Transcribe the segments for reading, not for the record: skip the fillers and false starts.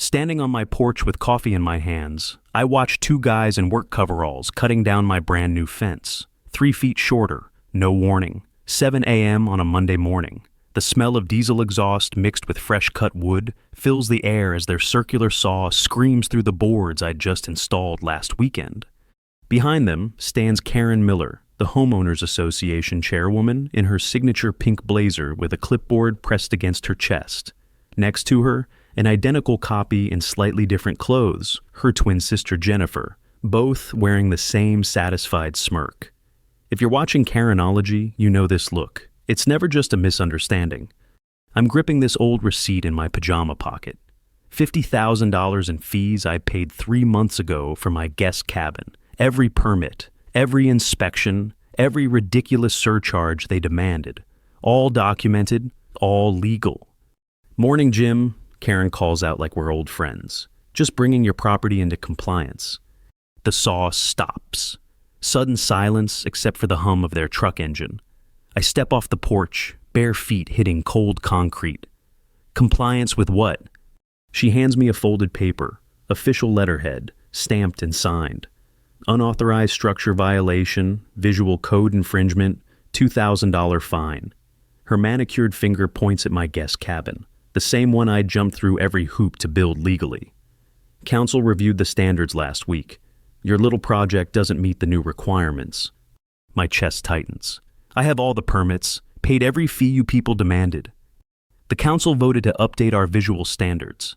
Standing on my porch with coffee in my hands, I watch two guys in work coveralls cutting down my brand new fence. 3 feet shorter, no warning. 7 a.m. on a Monday morning. The smell of diesel exhaust mixed with fresh cut wood fills the air as their circular saw screams through the boards I'd just installed last weekend. Behind them stands Karen Miller, the Homeowners Association chairwoman, in her signature pink blazer with a clipboard pressed against her chest. Next to her, an identical copy in slightly different clothes, her twin sister Jennifer, both wearing the same satisfied smirk. If you're watching Karenology, you know this look. It's never just a misunderstanding. I'm gripping this old receipt in my pajama pocket. $50,000 in fees I paid 3 months ago for my guest cabin. Every permit, every inspection, every ridiculous surcharge they demanded. All documented, all legal. "Morning, Jim," Karen calls out like we're old friends. "Just bringing your property into compliance." The saw stops. Sudden silence except for the hum of their truck engine. I step off the porch, bare feet hitting cold concrete. "Compliance with what?" She hands me a folded paper, official letterhead, stamped and signed. "Unauthorized structure violation, visual code infringement, $2,000 fine." Her manicured finger points at my guest cabin, the same one I'd jumped through every hoop to build legally. "Council reviewed the standards last week. Your little project doesn't meet the new requirements." My chest tightens. I have all the permits, paid every fee you people demanded. The council voted to update our visual standards.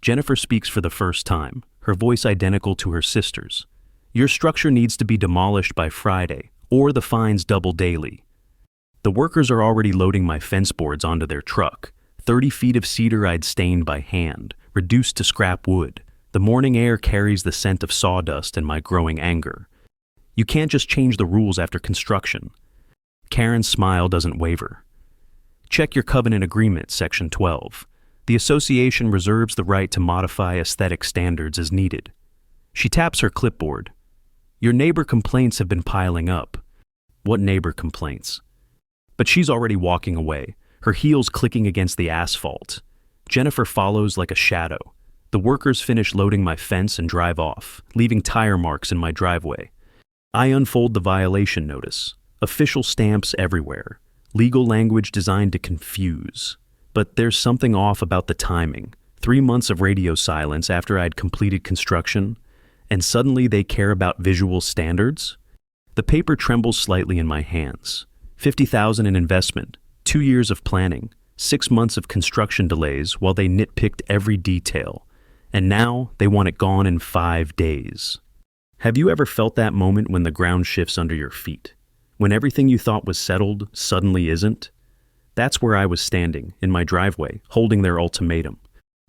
Jennifer speaks for the first time, her voice identical to her sister's. "Your structure needs to be demolished by Friday, or the fines double daily." The workers are already loading my fence boards onto their truck. 30 feet of cedar I'd stained by hand, reduced to scrap wood. The morning air carries the scent of sawdust and my growing anger. "You can't just change the rules after construction." Karen's smile doesn't waver. "Check your covenant agreement, Section 12. The association reserves the right to modify aesthetic standards as needed." She taps her clipboard. "Your neighbor complaints have been piling up." What neighbor complaints? But she's already walking away, her heels clicking against the asphalt. Jennifer follows like a shadow. The workers finish loading my fence and drive off, leaving tire marks in my driveway. I unfold the violation notice. Official stamps everywhere. Legal language designed to confuse. But there's something off about the timing. 3 months of radio silence after I'd completed construction, and suddenly they care about visual standards? The paper trembles slightly in my hands. $50,000 in investment, 2 years of planning, 6 months of construction delays while they nitpicked every detail. And now they want it gone in 5 days. Have you ever felt that moment when the ground shifts under your feet? When everything you thought was settled suddenly isn't? That's where I was standing, in my driveway, holding their ultimatum.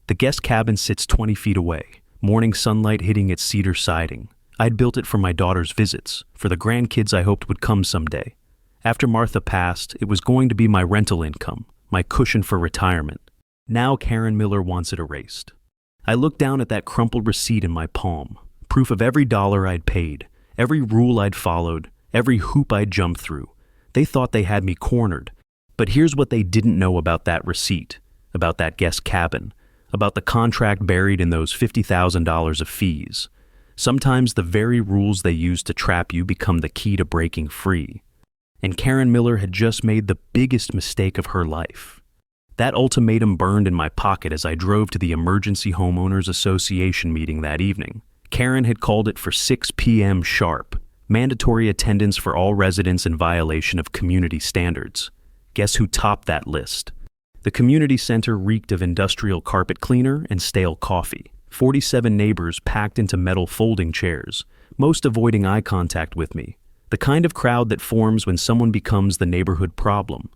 The guest cabin sits 20 feet away, morning sunlight hitting its cedar siding. I'd built it for my daughter's visits, for the grandkids I hoped would come someday. After Martha passed, it was going to be my rental income, my cushion for retirement. Now Karen Miller wants it erased. I look down at that crumpled receipt in my palm, proof of every dollar I'd paid, every rule I'd followed, every hoop I'd jumped through. They thought they had me cornered. But here's what they didn't know about that receipt, about that guest cabin, about the contract buried in those $50,000 of fees. Sometimes the very rules they use to trap you become the key to breaking free. And Karen Miller had just made the biggest mistake of her life. That ultimatum burned in my pocket as I drove to the Emergency Homeowners Association meeting that evening. Karen had called it for 6 p.m. sharp, mandatory attendance for all residents in violation of community standards. Guess who topped that list? The community center reeked of industrial carpet cleaner and stale coffee. 47 neighbors packed into metal folding chairs, most avoiding eye contact with me. The kind of crowd that forms when someone becomes the neighborhood problem.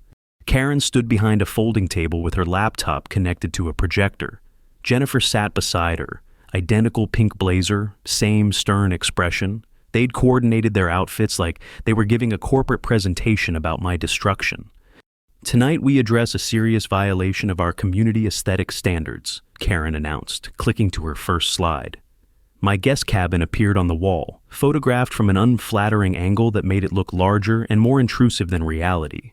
Karen stood behind a folding table with her laptop connected to a projector. Jennifer sat beside her, identical pink blazer, same stern expression. They'd coordinated their outfits like they were giving a corporate presentation about my destruction. "Tonight we address a serious violation of our community aesthetic standards," Karen announced, clicking to her first slide. My guest cabin appeared on the wall, photographed from an unflattering angle that made it look larger and more intrusive than reality.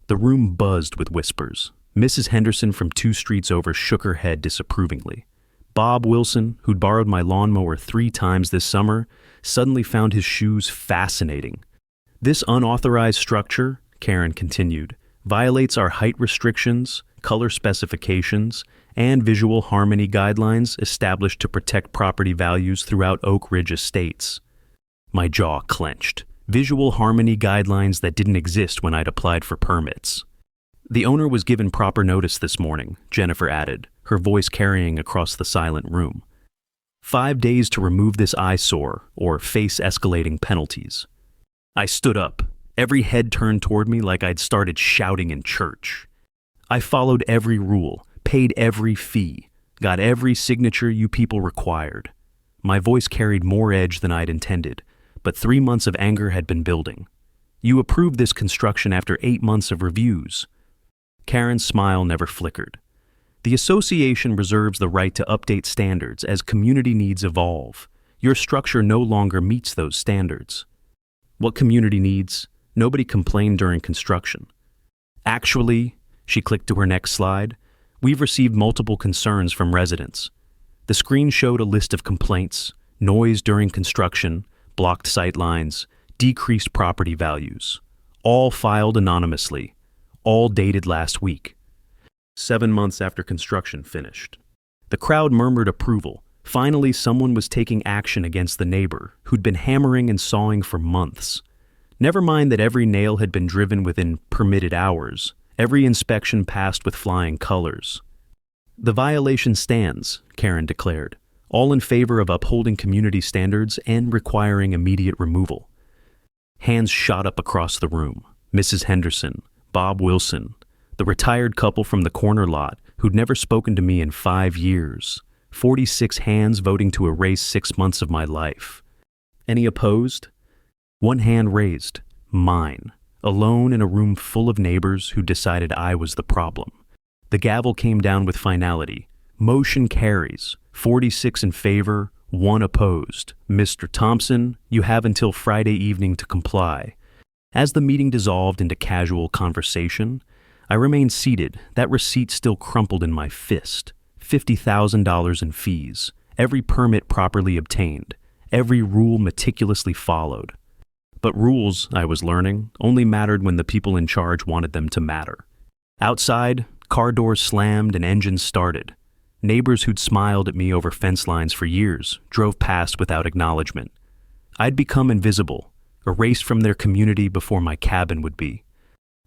The room buzzed with whispers. Mrs. Henderson from 2 streets over shook her head disapprovingly. Bob Wilson, who'd borrowed my lawnmower 3 times this summer, suddenly found his shoes fascinating. This unauthorized structure, Karen continued, violates our height restrictions, color specifications, and visual harmony guidelines established to protect property values throughout Oak Ridge estates. My jaw clenched. Visual harmony guidelines that didn't exist when I'd applied for permits. The owner was given proper notice this morning, Jennifer added, her voice carrying across the silent room. 5 days to remove this eyesore or face escalating penalties. I stood up, every head turned toward me like I'd started shouting in church. I followed every rule, paid every fee, got every signature you people required. My voice carried more edge than I'd intended, but 3 months of anger had been building. You approved this construction after 8 months of reviews. Karen's smile never flickered. The association reserves the right to update standards as community needs evolve. Your structure no longer meets those standards. What community needs? Nobody complained during construction. Actually, she clicked to her next slide, we've received multiple concerns from residents. The screen showed a list of complaints: noise during construction, blocked sight lines, decreased property values, all filed anonymously, all dated last week. 7 months after construction finished. The crowd murmured approval. Finally, someone was taking action against the neighbor who'd been hammering and sawing for months. Never mind that every nail had been driven within permitted hours. Every inspection passed with flying colors. The violation stands, Karen declared, all in favor of upholding community standards and requiring immediate removal. Hands shot up across the room. Mrs. Henderson, Bob Wilson, the retired couple from the corner lot who'd never spoken to me in 5 years. 46 hands voting to erase 6 months of my life. Any opposed? One hand raised. Mine. Alone in a room full of neighbors who decided I was the problem. The gavel came down with finality. Motion carries. 46 in favor, 1 opposed. Mr. Thompson, you have until Friday evening to comply. As the meeting dissolved into casual conversation, I remained seated, that receipt still crumpled in my fist. $50,000 in fees, every permit properly obtained, every rule meticulously followed. But rules, I was learning, only mattered when the people in charge wanted them to matter. Outside, car doors slammed and engines started. Neighbors who'd smiled at me over fence lines for years drove past without acknowledgement. I'd become invisible, erased from their community before my cabin would be.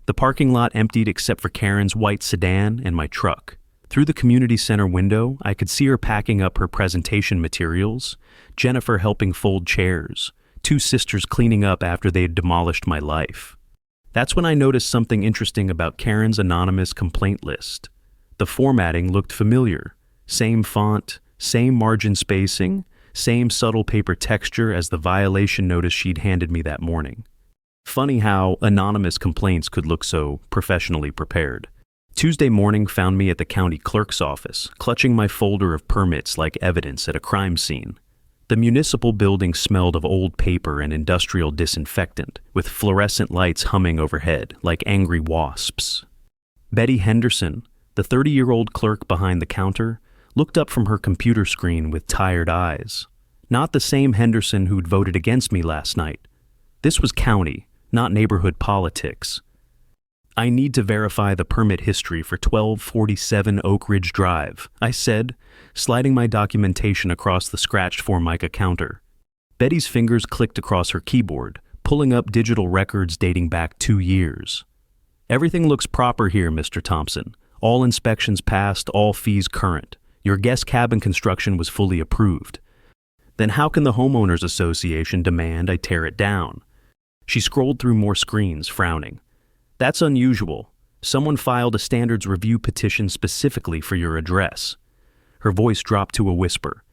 The parking lot emptied except for Karen's white sedan and my truck. Through the community center window, I could see her packing up her presentation materials, Jennifer helping fold chairs, 2 sisters cleaning up after they had demolished my life. That's when I noticed something interesting about Karen's anonymous complaint list. The formatting looked familiar. Same font, same margin spacing, same subtle paper texture as the violation notice she'd handed me that morning. Funny how anonymous complaints could look so professionally prepared. Tuesday morning found me at the county clerk's office, clutching my folder of permits like evidence at a crime scene. The municipal building smelled of old paper and industrial disinfectant, with fluorescent lights humming overhead like angry wasps. Betty Henderson, the 30-year-old clerk behind the counter, looked up from her computer screen with tired eyes. Not the same Henderson who'd voted against me last night. This was county, not neighborhood politics. I need to verify the permit history for 1247 Oak Ridge Drive, I said, sliding my documentation across the scratched Formica counter. Betty's fingers clicked across her keyboard, pulling up digital records dating back 2 years. Everything looks proper here, Mr. Thompson. All inspections passed, all fees current. Your guest cabin construction was fully approved. Then how can the homeowners association demand I tear it down? She scrolled through more screens, frowning. That's unusual. Someone filed a standards review petition specifically for your address. Her voice dropped to a whisper.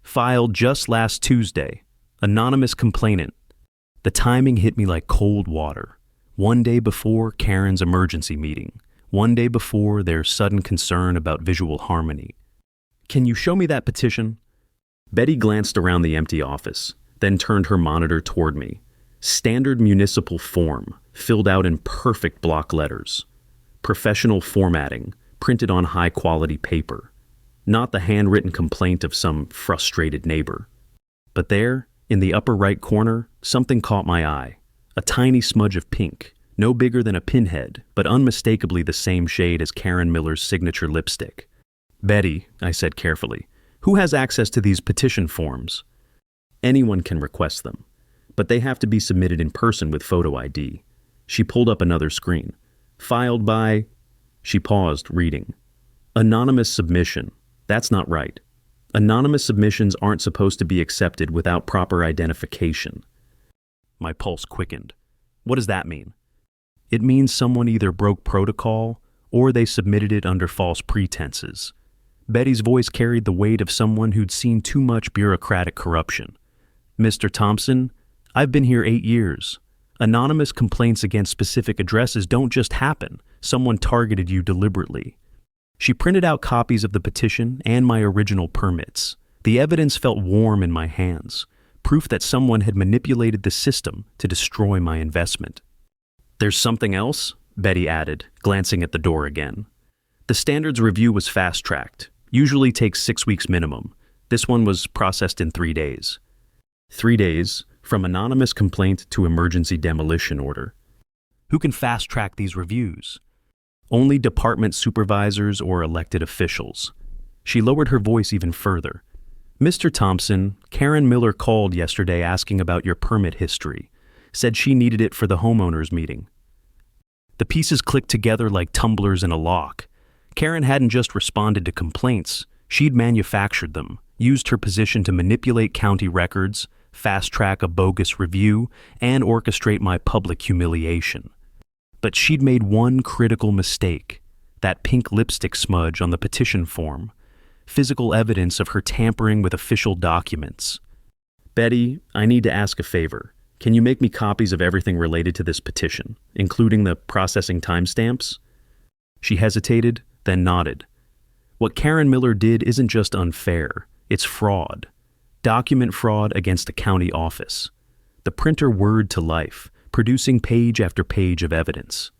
Filed just last Tuesday. Anonymous complainant. The timing hit me like cold water. 1 day before Karen's emergency meeting. 1 day before their sudden concern about visual harmony. Can you show me that petition? Betty glanced around the empty office, then turned her monitor toward me. Standard municipal form, filled out in perfect block letters. Professional formatting, printed on high-quality paper. not the handwritten complaint of some frustrated neighbor. But there, in the upper right corner, something caught my eye. A tiny smudge of pink, no bigger than a pinhead, but unmistakably the same shade as Karen Miller's signature lipstick. "Betty," I said carefully, "who has access to these petition forms?" "Anyone can request them, but they have to be submitted in person with photo ID." She pulled up another screen. "Filed by..." She paused, reading. "Anonymous submission. That's not right. Anonymous submissions aren't supposed to be accepted without proper identification." My pulse quickened. What does that mean? It means someone either broke protocol or they submitted it under false pretenses. Betty's voice carried the weight of someone who'd seen too much bureaucratic corruption. "Mr. Thompson, I've been here 8 years. Anonymous complaints against specific addresses don't just happen. Someone targeted you deliberately." She printed out copies of the petition and my original permits. The evidence felt warm in my hands, proof that someone had manipulated the system to destroy my investment. "There's something else?" Betty added, glancing at the door again. "The standards review was fast-tracked. Usually takes 6 weeks minimum. This one was processed in 3 days. 3 days, from anonymous complaint to emergency demolition order. Who can fast-track these reviews? Only department supervisors or elected officials." She lowered her voice even further. "Mr. Thompson, Karen Miller called yesterday asking about your permit history. Said she needed it for the homeowners meeting." The pieces clicked together like tumblers in a lock. Karen hadn't just responded to complaints, she'd manufactured them, used her position to manipulate county records, fast-track a bogus review, and orchestrate my public humiliation. But she'd made one critical mistake, that pink lipstick smudge on the petition form, physical evidence of her tampering with official documents. "Betty, I need to ask a favor. Can you make me copies of everything related to this petition, including the processing timestamps?" She hesitated, then nodded. What Karen Miller did isn't just unfair, it's fraud. Document fraud against a county office. The printer whirred to life, producing page after page of evidence.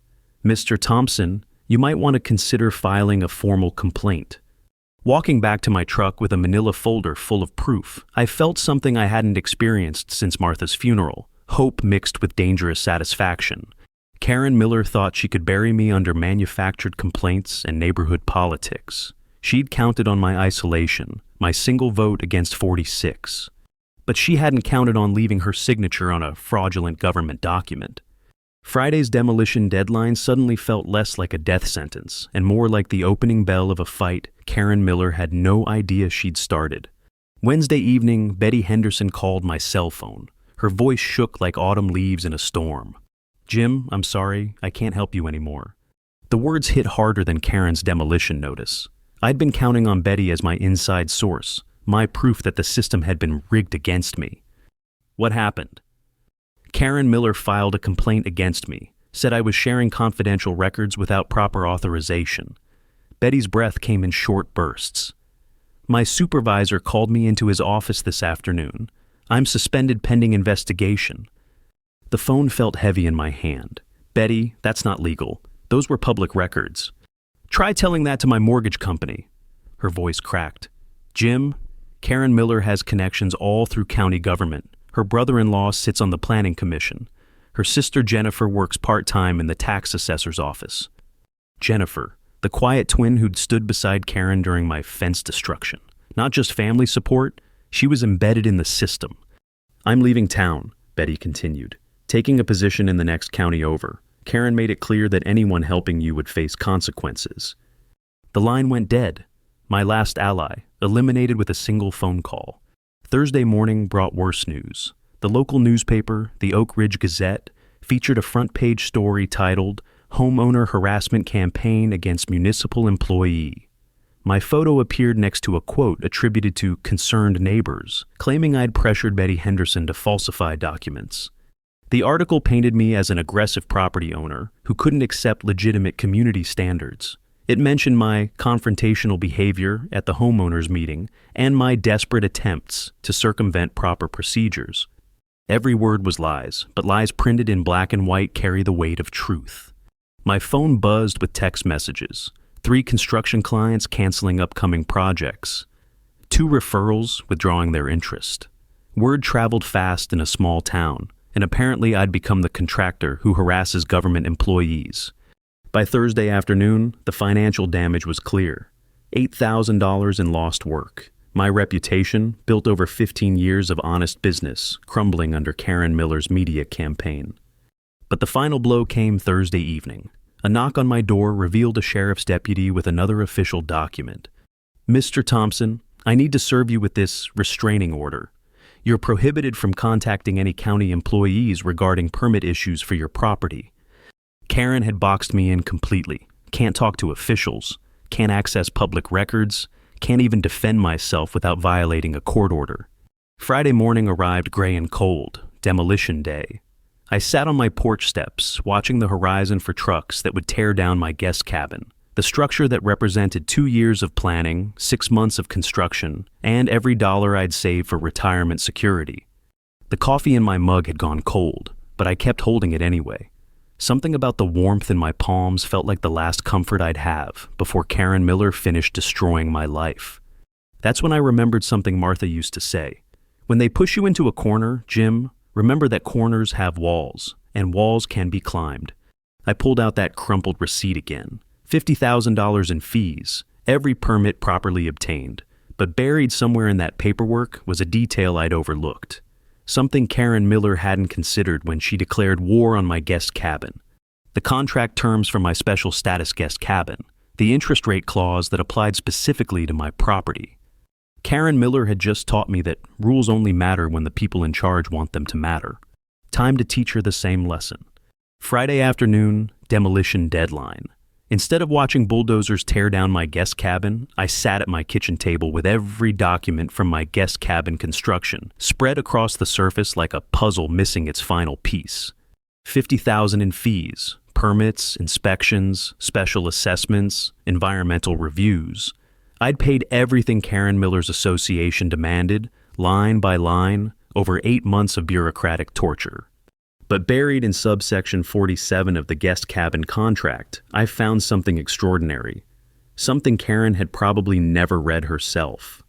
"Mr. Thompson, you might want to consider filing a formal complaint." Walking back to my truck with a manila folder full of proof, I felt something I hadn't experienced since Martha's funeral, hope mixed with dangerous satisfaction. Karen Miller thought she could bury me under manufactured complaints and neighborhood politics. She'd counted on my isolation, my single vote against 46. But she hadn't counted on leaving her signature on a fraudulent government document. Friday's demolition deadline suddenly felt less like a death sentence and more like the opening bell of a fight Karen Miller had no idea she'd started. Wednesday evening, Betty Henderson called my cell phone. Her voice shook like autumn leaves in a storm. "Jim, I'm sorry, I can't help you anymore." The words hit harder than Karen's demolition notice. I'd been counting on Betty as my inside source, my proof that the system had been rigged against me. "What happened?" "Karen Miller filed a complaint against me, said I was sharing confidential records without proper authorization." Betty's breath came in short bursts. "My supervisor called me into his office this afternoon. I'm suspended pending investigation." The phone felt heavy in my hand. "Betty, that's not legal. Those were public records." "Try telling that to my mortgage company." Her voice cracked. "Jim, Karen Miller has connections all through county government. Her brother-in-law sits on the planning commission. Her sister Jennifer works part-time in the tax assessor's office." Jennifer, the quiet twin who'd stood beside Karen during my fence destruction. Not just family support, she was embedded in the system. "I'm leaving town," Betty continued, "taking a position in the next county over. Karen made it clear that anyone helping you would face consequences." The line went dead. My last ally, eliminated with a single phone call. Thursday morning brought worse news. The local newspaper, the Oak Ridge Gazette, featured a front-page story titled "Homeowner Harassment Campaign Against Municipal Employee." My photo appeared next to a quote attributed to concerned neighbors, claiming I'd pressured Betty Henderson to falsify documents. The article painted me as an aggressive property owner who couldn't accept legitimate community standards. It mentioned my confrontational behavior at the homeowners meeting and my desperate attempts to circumvent proper procedures. Every word was lies, but lies printed in black and white carry the weight of truth. My phone buzzed with text messages. 3 construction clients canceling upcoming projects, 2 referrals withdrawing their interest. Word traveled fast in a small town, and apparently I'd become the contractor who harasses government employees. By Thursday afternoon, the financial damage was clear. $8,000 in lost work. My reputation, built over 15 years of honest business, crumbling under Karen Miller's media campaign. But the final blow came Thursday evening. A knock on my door revealed a sheriff's deputy with another official document. "Mr. Thompson, I need to serve you with this restraining order. You're prohibited from contacting any county employees regarding permit issues for your property." Karen had boxed me in completely. Can't talk to officials, can't access public records, can't even defend myself without violating a court order. Friday morning arrived gray and cold, demolition day. I sat on my porch steps, watching the horizon for trucks that would tear down my guest cabin, the structure that represented 2 years of planning, 6 months of construction, and every dollar I'd saved for retirement security. The coffee in my mug had gone cold, but I kept holding it anyway. Something about the warmth in my palms felt like the last comfort I'd have before Karen Miller finished destroying my life. That's when I remembered something Martha used to say. When they push you into a corner, Jim, remember that corners have walls, and walls can be climbed. I pulled out that crumpled receipt again. $50,000 in fees, every permit properly obtained, but buried somewhere in that paperwork was a detail I'd overlooked. Something Karen Miller hadn't considered when she declared war on my guest cabin. The contract terms for my special status guest cabin, the interest rate clause that applied specifically to my property. Karen Miller had just taught me that rules only matter when the people in charge want them to matter. Time to teach her the same lesson. Friday afternoon, demolition deadline. Instead of watching bulldozers tear down my guest cabin, I sat at my kitchen table with every document from my guest cabin construction spread across the surface like a puzzle missing its final piece. $50,000 in fees, permits, inspections, special assessments, environmental reviews. I'd paid everything Karen Miller's association demanded, line by line, over 8 months of bureaucratic torture. But buried in subsection 47 of the guest cabin contract, I found something extraordinary. Something Karen had probably never read herself.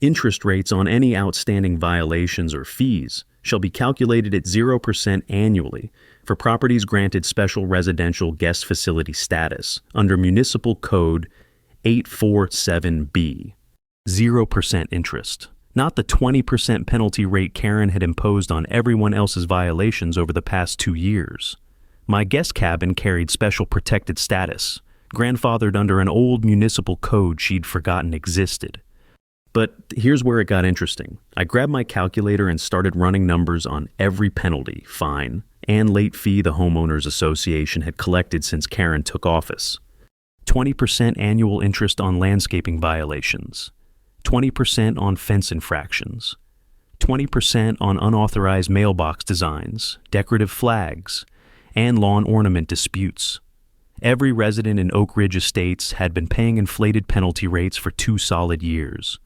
Interest rates on any outstanding violations or fees shall be calculated at 0% annually for properties granted special residential guest facility status under Municipal Code 847B. 0% interest. Not the 20% penalty rate Karen had imposed on everyone else's violations over the past 2 years. My guest cabin carried special protected status, grandfathered under an old municipal code she'd forgotten existed. But here's where it got interesting. I grabbed my calculator and started running numbers on every penalty, fine, and late fee the homeowners association had collected since Karen took office. 20% annual interest on landscaping violations. 20% on fence infractions, 20% on unauthorized mailbox designs, decorative flags, and lawn ornament disputes. Every resident in Oak Ridge Estates had been paying inflated penalty rates for 2 solid years.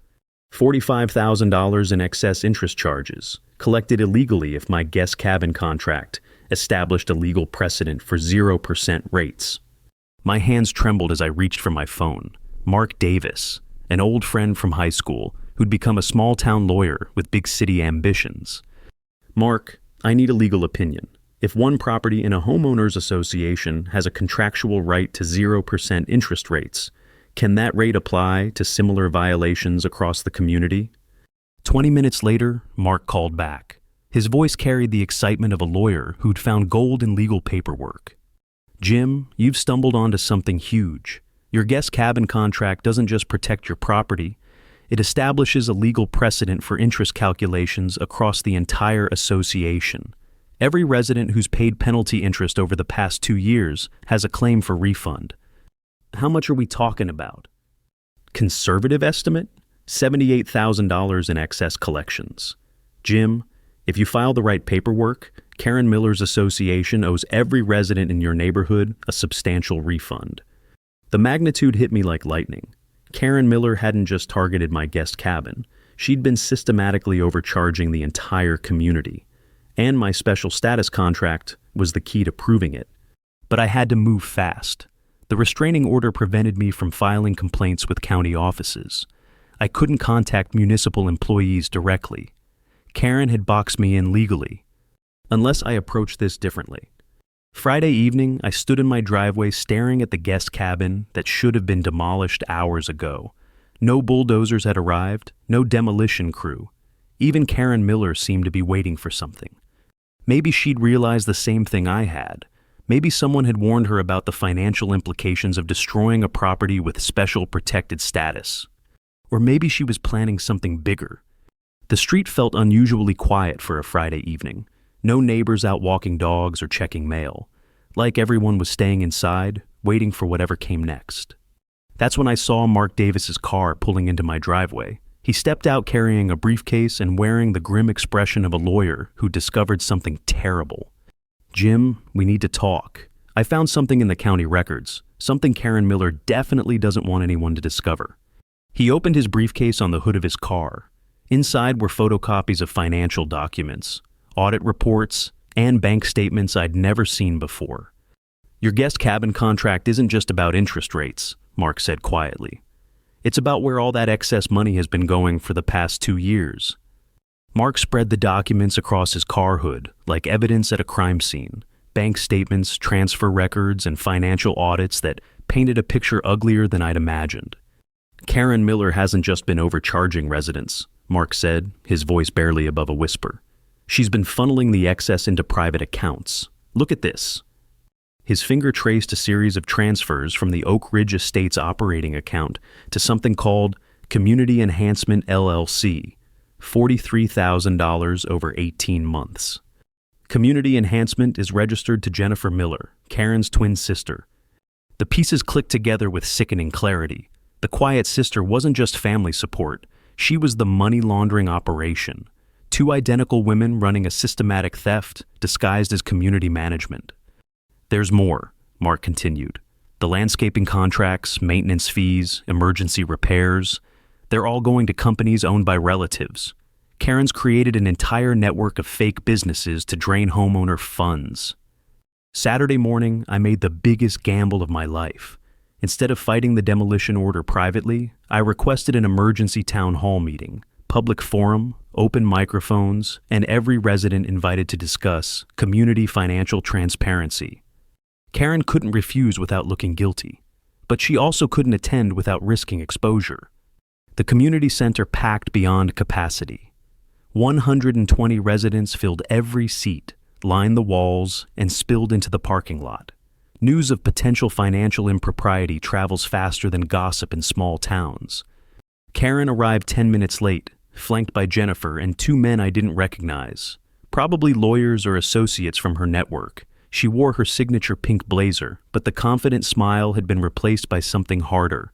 $45,000 in excess interest charges, collected illegally if my guest cabin contract established a legal precedent for 0% rates. My hands trembled as I reached for my phone. Mark Davis, an old friend from high school who'd become a small-town lawyer with big city ambitions. "Mark, I need a legal opinion. If one property in a homeowners association has a contractual right to 0% interest rates, can that rate apply to similar violations across the community?" 20 minutes later, Mark called back. His voice carried the excitement of a lawyer who'd found gold in legal paperwork. "Jim, you've stumbled onto something huge. Your guest cabin contract doesn't just protect your property, it establishes a legal precedent for interest calculations across the entire association. Every resident who's paid penalty interest over the past 2 years has a claim for refund." How much are we talking about? Conservative estimate? $78,000 in excess collections. Jim, if you file the right paperwork, Karen Miller's association owes every resident in your neighborhood a substantial refund. The magnitude hit me like lightning. Karen Miller hadn't just targeted my guest cabin. She'd been systematically overcharging the entire community. And my special status contract was the key to proving it. But I had to move fast. The restraining order prevented me from filing complaints with county offices. I couldn't contact municipal employees directly. Karen had boxed me in legally. Unless I approached this differently. Friday evening, I stood in my driveway staring at the guest cabin that should have been demolished hours ago. No bulldozers had arrived, no demolition crew. Even Karen Miller seemed to be waiting for something. Maybe she'd realized the same thing I had. Maybe someone had warned her about the financial implications of destroying a property with special protected status. Or maybe she was planning something bigger. The street felt unusually quiet for a Friday evening. No neighbors out walking dogs or checking mail. Like everyone was staying inside, waiting for whatever came next. That's when I saw Mark Davis's car pulling into my driveway. He stepped out carrying a briefcase and wearing the grim expression of a lawyer who discovered something terrible. "Jim, we need to talk. I found something in the county records, something Karen Miller definitely doesn't want anyone to discover." He opened his briefcase on the hood of his car. Inside were photocopies of financial documents, audit reports, and bank statements I'd never seen before. "Your guest cabin contract isn't just about interest rates," Mark said quietly. "It's about where all that excess money has been going for the past 2 years." Mark spread the documents across his car hood like evidence at a crime scene, bank statements, transfer records, and financial audits that painted a picture uglier than I'd imagined. "Karen Miller hasn't just been overcharging residents," Mark said, his voice barely above a whisper. "She's been funneling the excess into private accounts. Look at this." His finger traced a series of transfers from the Oak Ridge Estates operating account to something called Community Enhancement LLC, $43,000 over 18 months. Community Enhancement is registered to Jennifer Miller, Karen's twin sister. The pieces clicked together with sickening clarity. The quiet sister wasn't just family support. She was the money laundering operation. 2 identical women running a systematic theft disguised as community management. "There's more," Mark continued. "The landscaping contracts, maintenance fees, emergency repairs, they're all going to companies owned by relatives. Karen's created an entire network of fake businesses to drain homeowner funds." Saturday morning, I made the biggest gamble of my life. Instead of fighting the demolition order privately, I requested an emergency town hall meeting, public forum, open microphones, and every resident invited to discuss community financial transparency. Karen couldn't refuse without looking guilty, but she also couldn't attend without risking exposure. The community center packed beyond capacity. 120 residents filled every seat, lined the walls, and spilled into the parking lot. News of potential financial impropriety travels faster than gossip in small towns. Karen arrived 10 minutes late, flanked by Jennifer and 2 men I didn't recognize, probably lawyers or associates from her network. She wore her signature pink blazer, but the confident smile had been replaced by something harder.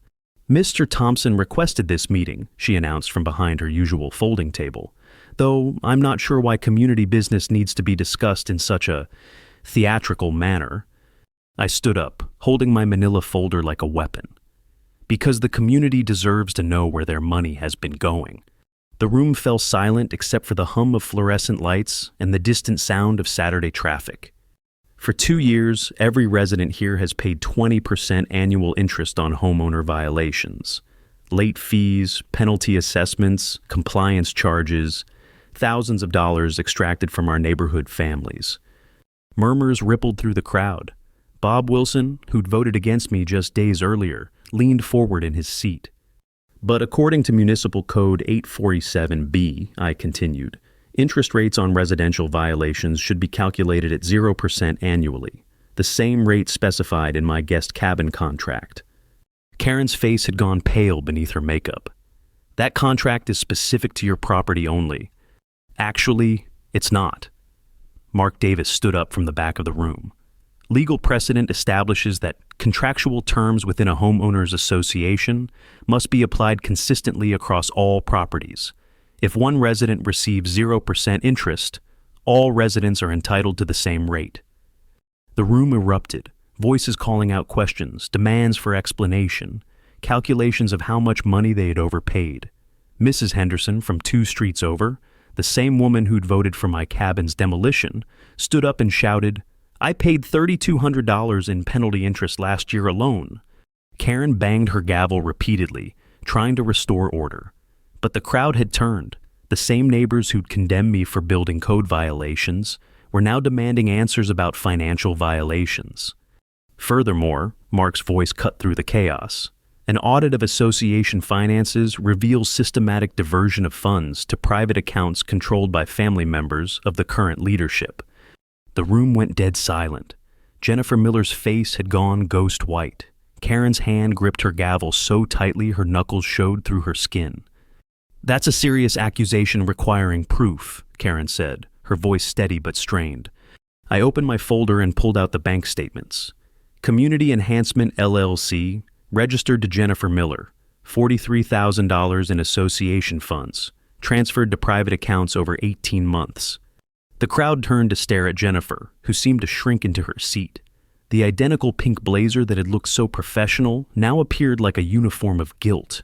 "Mr. Thompson requested this meeting," she announced from behind her usual folding table, "though I'm not sure why community business needs to be discussed in such a theatrical manner." I stood up, holding my manila folder like a weapon. "Because the community deserves to know where their money has been going." The room fell silent except for the hum of fluorescent lights and the distant sound of Saturday traffic. For 2 years, every resident here has paid 20% annual interest on homeowner violations. Late fees, penalty assessments, compliance charges, thousands of dollars extracted from our neighborhood families. Murmurs rippled through the crowd. Bob Wilson, who'd voted against me just days earlier, leaned forward in his seat. "But according to Municipal Code 847B," I continued, "interest rates on residential violations should be calculated at 0% annually, the same rate specified in my guest cabin contract." Karen's face had gone pale beneath her makeup. "That contract is specific to your property only." "Actually, it's not." Mark Davis stood up from the back of the room. "Legal precedent establishes that contractual terms within a homeowners association must be applied consistently across all properties. If one resident receives 0% interest, all residents are entitled to the same rate." The room erupted, voices calling out questions, demands for explanation, calculations of how much money they had overpaid. Mrs. Henderson, from 2 streets over, the same woman who'd voted for my cabin's demolition, stood up and shouted, I paid $3,200 in penalty interest last year alone. Karen banged her gavel repeatedly, trying to restore order. But the crowd had turned. The same neighbors who'd condemned me for building code violations were now demanding answers about financial violations. Furthermore, Mark's voice cut through the chaos. An audit of association finances reveals systematic diversion of funds to private accounts controlled by family members of the current leadership. The room went dead silent. Jennifer Miller's face had gone ghost white. Karen's hand gripped her gavel so tightly her knuckles showed through her skin. "That's a serious accusation requiring proof," Karen said, her voice steady but strained. I opened my folder and pulled out the bank statements. Community Enhancement LLC, registered to Jennifer Miller, $43,000 in association funds, transferred to private accounts over 18 months. The crowd turned to stare at Jennifer, who seemed to shrink into her seat. The identical pink blazer that had looked so professional now appeared like a uniform of guilt.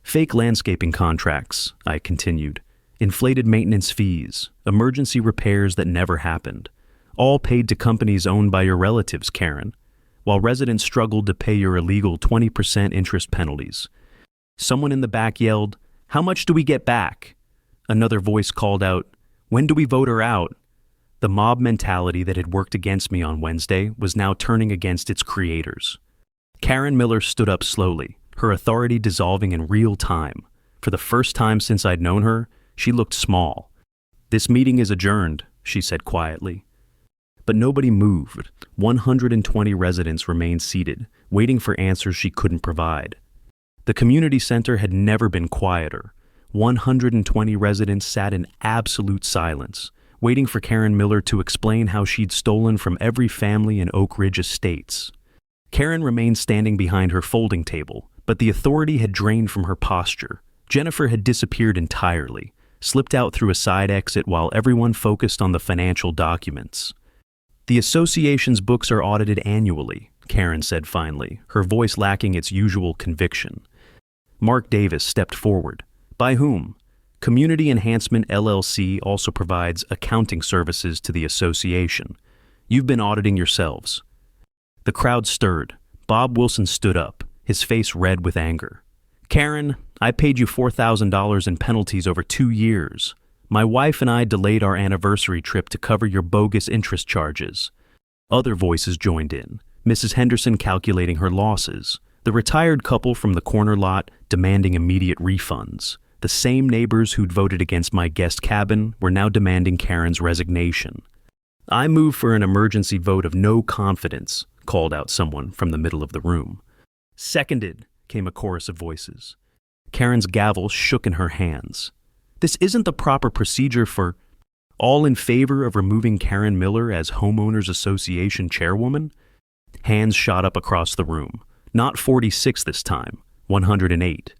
Fake landscaping contracts, I continued, inflated maintenance fees, emergency repairs that never happened, all paid to companies owned by your relatives, Karen, while residents struggled to pay your illegal 20% interest penalties. Someone in the back yelled, "How much do we get back?" Another voice called out, "When do we vote her out?" The mob mentality that had worked against me on Wednesday was now turning against its creators. Karen Miller stood up slowly, her authority dissolving in real time. For the first time since I'd known her, she looked small. "This meeting is adjourned," she said quietly. But nobody moved. 120 residents remained seated, waiting for answers she couldn't provide. The community center had never been quieter. 120 residents sat in absolute silence, waiting for Karen Miller to explain how she'd stolen from every family in Oak Ridge Estates. Karen remained standing behind her folding table, but the authority had drained from her posture. Jennifer had disappeared entirely, slipped out through a side exit while everyone focused on the financial documents. "The association's books are audited annually," Karen said finally, her voice lacking its usual conviction. Mark Davis stepped forward. "By whom?" "Community Enhancement LLC also provides accounting services to the association. You've been auditing yourselves." The crowd stirred. Bob Wilson stood up, his face red with anger. "Karen, I paid you $4,000 in penalties over 2 years. My wife and I delayed our anniversary trip to cover your bogus interest charges." Other voices joined in, Mrs. Henderson calculating her losses, the retired couple from the corner lot demanding immediate refunds. The same neighbors who'd voted against my guest cabin were now demanding Karen's resignation. "I move for an emergency vote of no confidence," called out someone from the middle of the room. "Seconded," came a chorus of voices. Karen's gavel shook in her hands. "This isn't the proper procedure for—" "All in favor of removing Karen Miller as Homeowners Association chairwoman?" Hands shot up across the room. Not 46 this time, 108.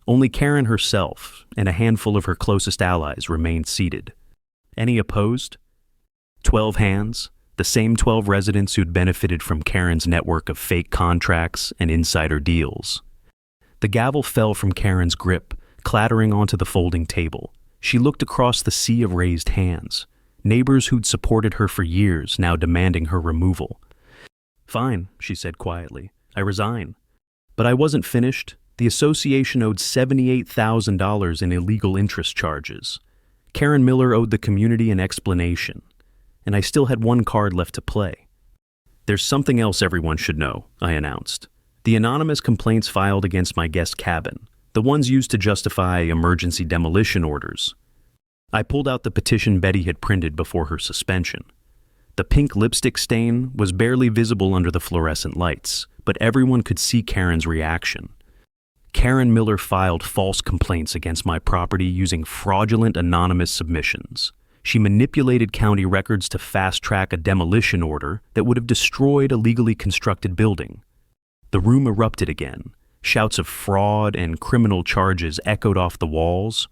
Only Karen herself and a handful of her closest allies remained seated. Any opposed? 12 hands, the same 12 residents who'd benefited from Karen's network of fake contracts and insider deals. The gavel fell from Karen's grip, clattering onto the folding table. She looked across the sea of raised hands, neighbors who'd supported her for years now demanding her removal. "Fine," she said quietly. "I resign." But I wasn't finished. The association owed $78,000 in illegal interest charges. Karen Miller owed the community an explanation, and I still had one card left to play. "There's something else everyone should know," I announced. "The anonymous complaints filed against my guest cabin, the ones used to justify emergency demolition orders." I pulled out the petition Betty had printed before her suspension. The pink lipstick stain was barely visible under the fluorescent lights, but everyone could see Karen's reaction. Karen Miller filed false complaints against my property using fraudulent anonymous submissions. She manipulated county records to fast-track a demolition order that would have destroyed a legally constructed building. The room erupted again. Shouts of fraud and criminal charges echoed off the walls.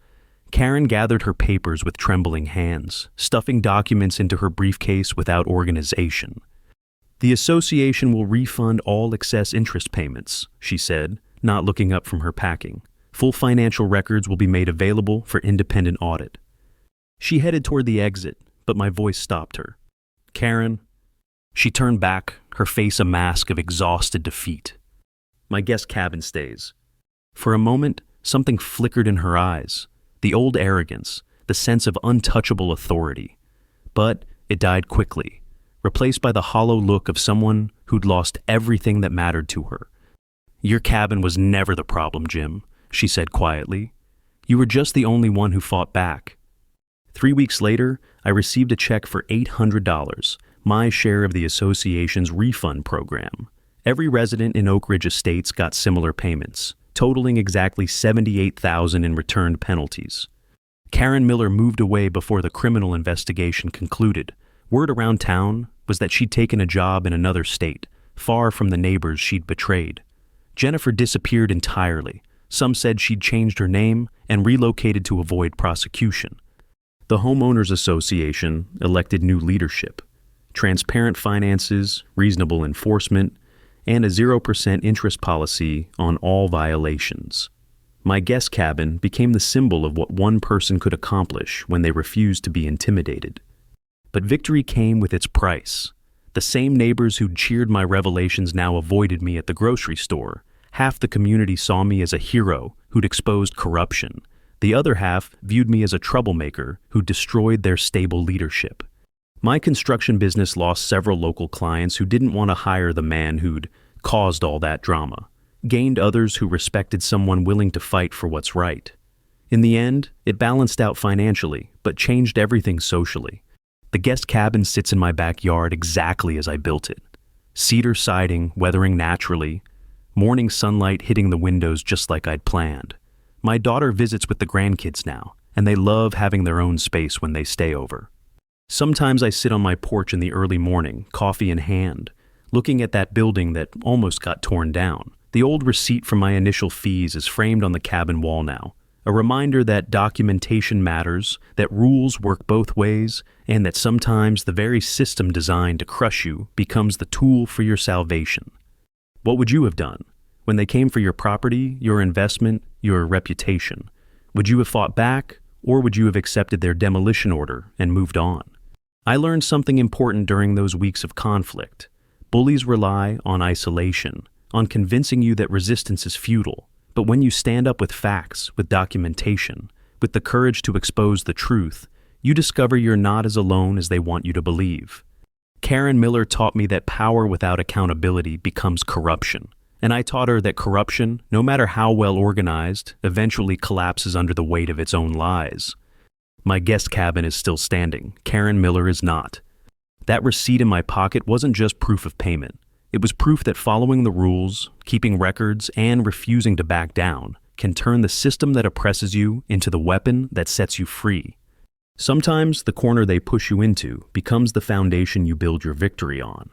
Karen gathered her papers with trembling hands, stuffing documents into her briefcase without organization. "The association will refund all excess interest payments," she said, not looking up from her packing. "Full financial records will be made available for independent audit." She headed toward the exit, but my voice stopped her. "Karen." She turned back, her face a mask of exhausted defeat. My guest cabin stays. For a moment, something flickered in her eyes, the old arrogance, the sense of untouchable authority. But it died quickly, replaced by the hollow look of someone who'd lost everything that mattered to her. "Your cabin was never the problem, Jim," she said quietly. "You were just the only one who fought back." 3 weeks later, I received a check for $800, my share of the association's refund program. Every resident in Oak Ridge Estates got similar payments, totaling exactly $78,000 in returned penalties. Karen Miller moved away before the criminal investigation concluded. Word around town was that she'd taken a job in another state, far from the neighbors she'd betrayed. Jennifer disappeared entirely. Some said she'd changed her name and relocated to avoid prosecution. The Homeowners Association elected new leadership, transparent finances, reasonable enforcement, and a 0% interest policy on all violations. My guest cabin became the symbol of what one person could accomplish when they refused to be intimidated. But victory came with its price. The same neighbors who'd cheered my revelations now avoided me at the grocery store. Half the community saw me as a hero who'd exposed corruption. The other half viewed me as a troublemaker who destroyed their stable leadership. My construction business lost several local clients who didn't want to hire the man who'd caused all that drama, gained others who respected someone willing to fight for what's right. In the end, it balanced out financially, but changed everything socially. The guest cabin sits in my backyard exactly as I built it. Cedar siding weathering naturally, morning sunlight hitting the windows just like I'd planned. My daughter visits with the grandkids now, and they love having their own space when they stay over. Sometimes I sit on my porch in the early morning, coffee in hand, looking at that building that almost got torn down. The old receipt from my initial fees is framed on the cabin wall now, a reminder that documentation matters, that rules work both ways, and that sometimes the very system designed to crush you becomes the tool for your salvation. What would you have done? When they came for your property, your investment, your reputation, would you have fought back, or would you have accepted their demolition order and moved on? I learned something important during those weeks of conflict. Bullies rely on isolation, on convincing you that resistance is futile. But when you stand up with facts, with documentation, with the courage to expose the truth, you discover you're not as alone as they want you to believe. Karen Miller taught me that power without accountability becomes corruption. And I taught her that corruption, no matter how well organized, eventually collapses under the weight of its own lies. My guest cabin is still standing. Karen Miller is not. That receipt in my pocket wasn't just proof of payment. It was proof that following the rules, keeping records, and refusing to back down can turn the system that oppresses you into the weapon that sets you free. Sometimes the corner they push you into becomes the foundation you build your victory on.